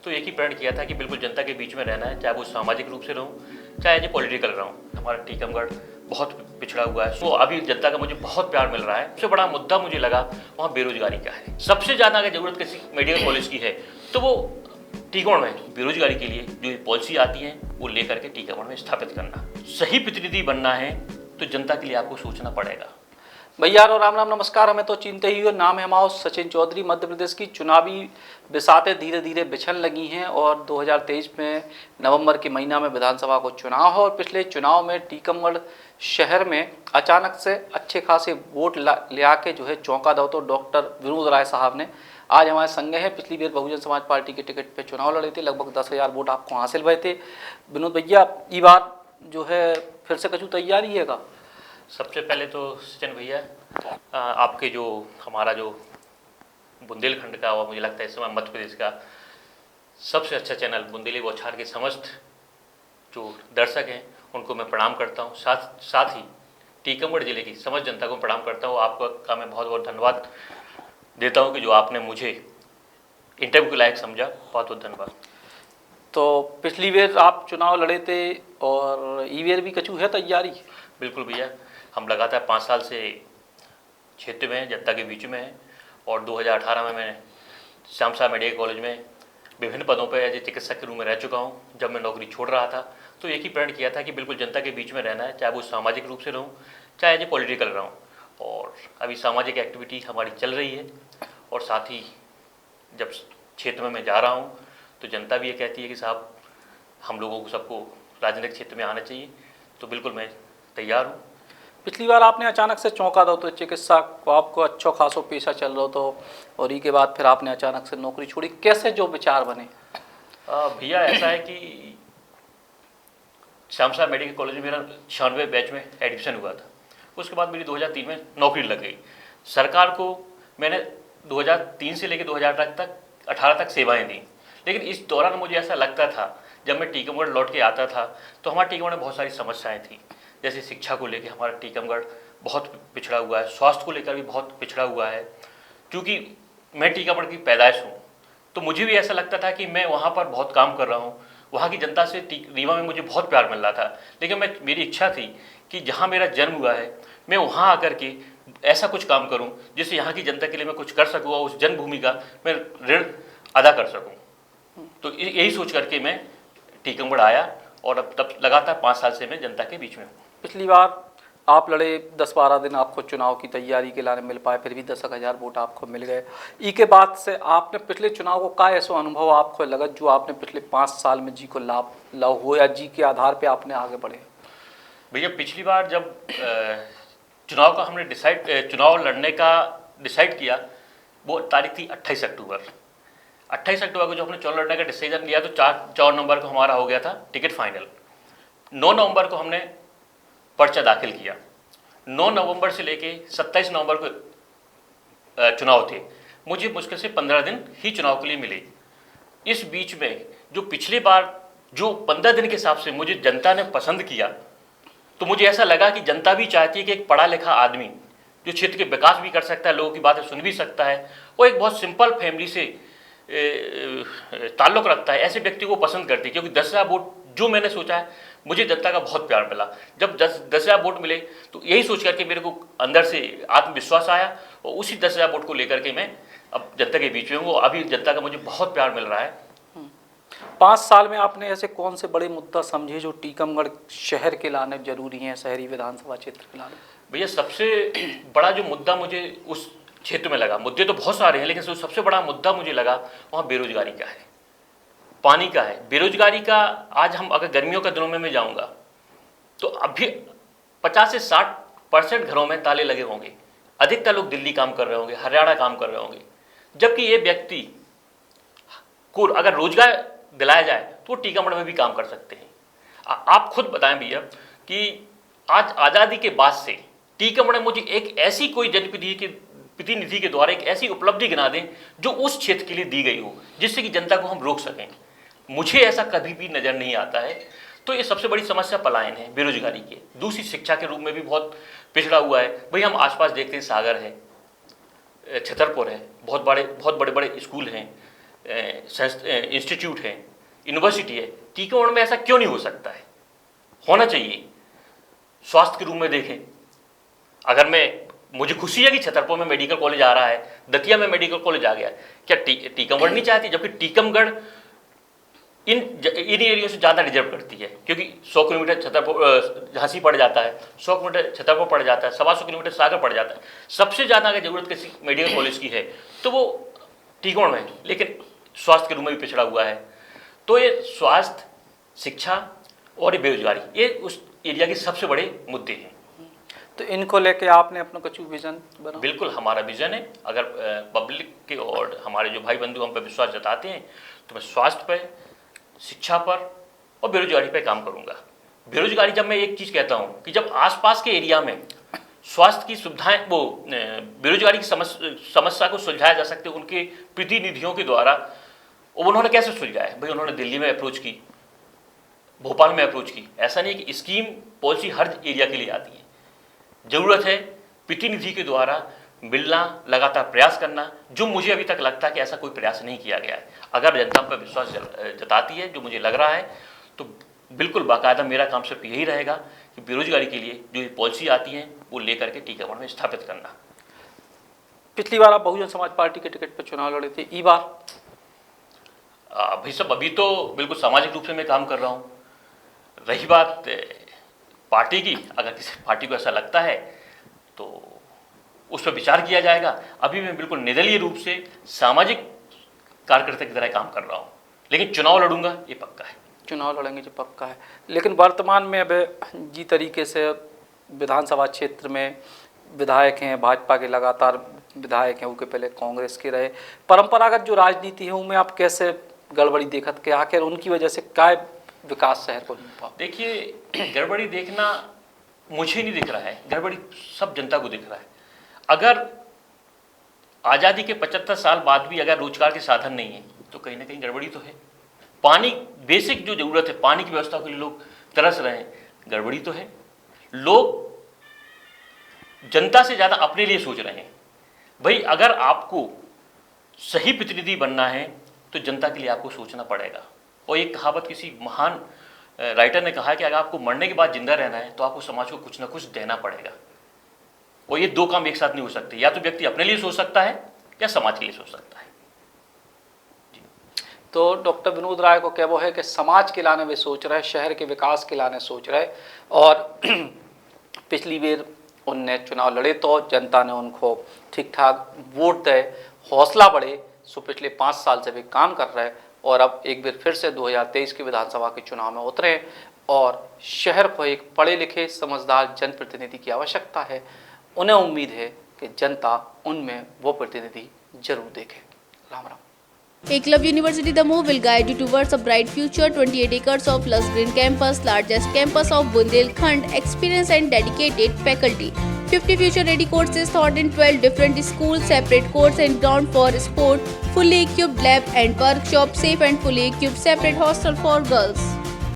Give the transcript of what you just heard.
तो एक ही प्रण किया था कि बिल्कुल जनता के बीच में रहना है, चाहे वो सामाजिक रूप से रहूँ, चाहे जो पॉलिटिकल रहूँ। हमारा टीकमगढ़ बहुत पिछड़ा हुआ है, तो अभी जनता का मुझे बहुत प्यार मिल रहा है। सबसे बड़ा मुद्दा मुझे लगा वहाँ बेरोजगारी का है। सबसे ज़्यादा अगर जरूरत किसी मेडिकल कॉलेज की है तो वो टीकमगढ़ में बेरोजगारी के लिए जो ये पॉलिसी आती है वो लेकर के टीकमगढ़ में स्थापित करना। सही प्रतिनिधि बनना है तो जनता के लिए आपको सोचना पड़ेगा। भैया राम राम नमस्कार। हमें तो चिंता ही हो। नाम है हमारा सचिन चौधरी। मध्य प्रदेश की चुनावी बिसातें धीरे धीरे बिछन लगी हैं और 2023 में नवंबर के महीना में विधानसभा को चुनाव है और पिछले चुनाव में टीकमगढ़ शहर में अचानक से अच्छे खासे वोट ले आके जो है चौंका दो तो डॉक्टर विनोद राय साहब ने आज हमारे संग हैं। पिछली बार बहुजन समाज पार्टी के टिकट पे चुनाव लड़े थे, लगभग 10,000 वोट आपको हासिल हुए थे। विनोद भैया ये बार जो है फिर से कछु तैयारी है का? सबसे पहले तो सचिन भैया आपके जो हमारा जो बुंदेलखंड का और मुझे लगता है इस समय मध्य प्रदेश का सबसे अच्छा चैनल बुंदेली बौछार के समस्त जो दर्शक हैं उनको मैं प्रणाम करता हूं। साथ ही टीकमगढ़ जिले की समस्त जनता को प्रणाम करता हूं। आपका मैं बहुत बहुत धन्यवाद देता हूं कि जो आपने मुझे इंटरव्यू के लायक समझा। बहुत बहुत धन्यवाद। तो पिछली बार आप चुनाव लड़े थे और ई बार भी कछु है तैयारी? बिल्कुल भैया, हम लगातार 5 साल से क्षेत्र में जनता के बीच में है और 2018 में मैं श्याम साहब मेडिकल कॉलेज में विभिन्न पदों पर एज ए चिकित्सक के रूप में रह चुका हूँ। जब मैं नौकरी छोड़ रहा था तो एक ही प्रण किया था कि बिल्कुल जनता के बीच में रहना है, चाहे वो सामाजिक रूप से रहूँ, चाहे एज ए पॉलिटिकल रहूँ। और अभी सामाजिक एक्टिविटी हमारी चल रही है और साथ ही जब क्षेत्र में मैं जा रहा हूँ तो जनता भी ये कहती है कि साहब हम लोगों को सबको राजनीतिक क्षेत्र में आना चाहिए, तो बिल्कुल मैं तैयार हूँ। पिछली बार आपने अचानक से चौंका दो तो चिकित्सा को आपको अच्छा खासो पेशा चल रहा तो और ई के बाद फिर आपने अचानक से नौकरी छोड़ी, कैसे जो विचार बने? भैया ऐसा है कि श्याम साहब मेडिकल कॉलेज में मेरा 96 बैच में एडमिशन हुआ था। उसके बाद मेरी 2003 में नौकरी लग गई। सरकार को मैंने 2003 से लेकर 2018 तक सेवाएं दी, लेकिन इस दौरान मुझे ऐसा लगता था जब मैं टीकमगढ़ लौट के आता था तो हमारे टीकमगढ़ में बहुत सारी समस्याएं थी। जैसे शिक्षा को लेकर हमारा टीकमगढ़ बहुत पिछड़ा हुआ है, स्वास्थ्य को लेकर भी बहुत पिछड़ा हुआ है। क्योंकि मैं टीकमगढ़ की पैदाइश हूँ तो मुझे भी ऐसा लगता था कि मैं वहाँ पर बहुत काम कर रहा हूँ, वहाँ की जनता से रीवा में मुझे बहुत प्यार मिल रहा था। लेकिन मेरी इच्छा थी कि जहाँ मेरा जन्म हुआ है मैं वहाँ आकर के ऐसा कुछ काम करूँ जिससे यहाँ की जनता के लिए मैं कुछ कर सकूँ और उस जन्मभूमि का मैं ऋण अदा कर सकूँ। तो यही सोच करके मैं टीकमगढ़ आया और अब तब लगातार 5 साल से मैं जनता के बीच में हूँ। पिछली बार आप लड़े 10-12 दिन आपको चुनाव की तैयारी के लाने मिल पाए, फिर भी 10,000 वोट आपको मिल गए। ई के बाद से आपने पिछले चुनाव को का ऐसा अनुभव आपको लगा जो आपने पिछले 5 साल में जी को लाभ हो या जी के आधार पे आपने आगे बढ़े? भैया पिछली बार जब चुनाव का हमने चुनाव लड़ने का डिसाइड किया वो तारीख थी 28 अक्टूबर। 28 अक्टूबर को जो हमने चुनाव लड़ने का डिसीजन लिया तो 4 नवंबर को हमारा हो गया था टिकट फाइनल। 9 नवंबर को हमने पर्चा दाखिल किया। 9 नवंबर से लेके 27 नवंबर को चुनाव थे। मुझे मुश्किल से 15 दिन ही चुनाव के लिए मिले। इस बीच में जो पिछली बार जो 15 दिन के हिसाब से मुझे जनता ने पसंद किया तो मुझे ऐसा लगा कि जनता भी चाहती है कि एक पढ़ा लिखा आदमी जो क्षेत्र के विकास भी कर सकता है, लोगों की बातें सुन भी सकता है, वो एक बहुत सिंपल फैमिली से ताल्लुक़ रखता है, ऐसे व्यक्ति को पसंद करती है। क्योंकि 10,000 वोट जो मैंने सोचा है मुझे जनता का बहुत प्यार मिला। जब 10,000 वोट मिले तो यही सोच करके मेरे को अंदर से आत्मविश्वास आया और उसी 10,000 वोट को लेकर के मैं अब जनता के बीच में हूँ। अभी जनता का मुझे बहुत प्यार मिल रहा है। 5 साल में आपने ऐसे कौन से बड़े मुद्दा समझे जो टीकमगढ़ शहर के लाने जरूरी हैं, शहरी विधानसभा क्षेत्र के लाने? भैया सबसे बड़ा जो मुद्दा मुझे उस क्षेत्र में लगा, मुद्दे तो बहुत सारे हैं लेकिन सबसे बड़ा मुद्दा मुझे लगा वहाँ बेरोजगारी का है, पानी का है। बेरोजगारी का आज हम अगर गर्मियों के दिनों में मैं जाऊँगा तो अभी 50 से 60% घरों में ताले लगे होंगे। अधिकतर लोग दिल्ली काम कर रहे होंगे, हरियाणा काम कर रहे होंगे। जबकि ये व्यक्ति को अगर रोजगार दिलाया जाए तो वो टीकमगढ़ में भी काम कर सकते हैं। आप खुद बताएं भैया कि आज आज़ादी के बाद से टीकमगढ़ में मुझे एक ऐसी कोई जनप्रतिनिधि के द्वारा एक ऐसी उपलब्धि गिना दें जो उस क्षेत्र के लिए दी गई हो जिससे कि जनता को हम रोक सकें। मुझे ऐसा कभी भी नज़र नहीं आता है। तो ये सबसे बड़ी समस्या पलायन है, बेरोजगारी की। दूसरी शिक्षा के रूप में भी बहुत पिछड़ा हुआ है। भाई हम आसपास देखते हैं, सागर है, छतरपुर है, बहुत बड़े बड़े स्कूल हैं, इंस्टीट्यूट है, यूनिवर्सिटी है, टीकमगढ़ में ऐसा क्यों नहीं हो सकता है? होना चाहिए। स्वास्थ्य के रूप में देखें, अगर मुझे खुशी है कि छतरपुर में मेडिकल कॉलेज आ रहा है, दतिया में मेडिकल कॉलेज आ गया, क्या टीकमगढ़ नहीं चाहती? जबकि टीकमगढ़ इन एरिया से ज़्यादा डिजर्व करती है, क्योंकि 100 किलोमीटर छतरपुर झांसी पड़ जाता है, 100 किलोमीटर छतरपुर पड़ जाता है, 125 किलोमीटर सागर पड़ जाता है। सबसे ज़्यादा अगर जरूरत किसी मेडिकल कॉलेज की है तो वो टीकमगढ़ में है, लेकिन स्वास्थ्य के रूप में भी पिछड़ा हुआ है। तो ये स्वास्थ्य, शिक्षा और ये बेरोजगारी, ये उस एरिया के सबसे बड़े मुद्दे हैं। तो इनको लेके आपने अपना कुछ विजन बना? बिल्कुल, हमारा विजन है। अगर पब्लिक के और हमारे जो भाई बंधु हम पर विश्वास जताते हैं तो मैं स्वास्थ्य पर, शिक्षा पर और बेरोजगारी पर काम करूंगा। बेरोजगारी, जब मैं एक चीज़ कहता हूं कि जब आसपास के एरिया में स्वास्थ्य की सुविधाएं, वो बेरोजगारी की समस्या को सुलझाया जा सकते उनके प्रतिनिधियों के द्वारा, उन्होंने कैसे सुलझाया? भाई उन्होंने दिल्ली में अप्रोच की, भोपाल में अप्रोच की। ऐसा नहीं है कि स्कीम पॉलिसी हर एरिया के लिए आती है। जरूरत है प्रतिनिधि के द्वारा मिलना, लगातार प्रयास करना, जो मुझे अभी तक लगता है कि ऐसा कोई प्रयास नहीं किया गया है। अगर जनता पर विश्वास जताती है, जो मुझे लग रहा है, तो बिल्कुल बाकायदा मेरा काम सिर्फ यही रहेगा कि बेरोजगारी के लिए जो ये पॉलिसी आती है वो लेकर के टीकमगढ़ में स्थापित करना। पिछली बार आप बहुजन समाज पार्टी के टिकट पर चुनाव लड़े थे, इस बार? भाई साहब, अभी तो बिल्कुल सामाजिक रूप से मैं काम कर रहा हूँ। रही बात पार्टी की, अगर किसी पार्टी को ऐसा लगता है तो उस पर विचार किया जाएगा। अभी मैं बिल्कुल निर्दलीय रूप से सामाजिक कार्यकर्ता की तरह काम कर रहा हूँ, लेकिन चुनाव लड़ूंगा ये पक्का है। चुनाव लड़ेंगे जो पक्का है। लेकिन वर्तमान में अब जी तरीके से विधानसभा क्षेत्र में विधायक हैं, भाजपा के लगातार विधायक हैं, वो के पहले कांग्रेस के रहे, परंपरागत जो राजनीति है उनमें आप कैसे गड़बड़ी देखत के आखिर उनकी वजह से क्या विकास शहर को नहीं पा? देखिए, गड़बड़ी देखना मुझे नहीं दिख रहा है, गड़बड़ी सब जनता को दिख रहा है। अगर आज़ादी के 75 साल बाद भी अगर रोजगार के साधन नहीं है तो कहीं ना कहीं गड़बड़ी तो है। पानी, बेसिक जो जरूरत है, पानी की व्यवस्था के लिए लोग तरस रहे हैं, गड़बड़ी तो है। लोग जनता से ज़्यादा अपने लिए सोच रहे हैं। भाई अगर आपको सही प्रतिनिधि बनना है तो जनता के लिए आपको सोचना पड़ेगा। और एक कहावत किसी महान राइटर ने कहा है कि अगर आपको मरने के बाद जिंदा रहना है तो आपको समाज को कुछ ना कुछ देना पड़ेगा। और ये दो काम एक साथ नहीं हो सकते। या तो व्यक्ति अपने लिए सोच सकता है या समाज के लिए सोच सकता है। तो डॉक्टर विनोद राय को क्या वो है कि समाज के लाने वे सोच रहे, शहर के विकास के लाने सोच रहे। और पिछली बार उनने चुनाव लड़े तो जनता ने उनको ठीक ठाक वोट दे, हौसला बढ़े, सो पिछले 5 साल से वे काम कर रहे और अब एक बार फिर से 2023 के विधानसभा के चुनाव में उतरे। और शहर को एक पढ़े लिखे समझदार जनप्रतिनिधि की आवश्यकता है। उन्हें उम्मीद है कि जनता उनमें वो प्रतिनिधि जरूर देखे। Ram Ram. Eklavya University The Move will guide you towards a bright future. 28 acres of lush green campus, largest campus of Bundelkhand, experienced and dedicated faculty. 50 future-ready courses taught in 12 different schools, separate courts and ground for sport, fully equipped lab and workshop, safe and fully equipped separate hostel for girls.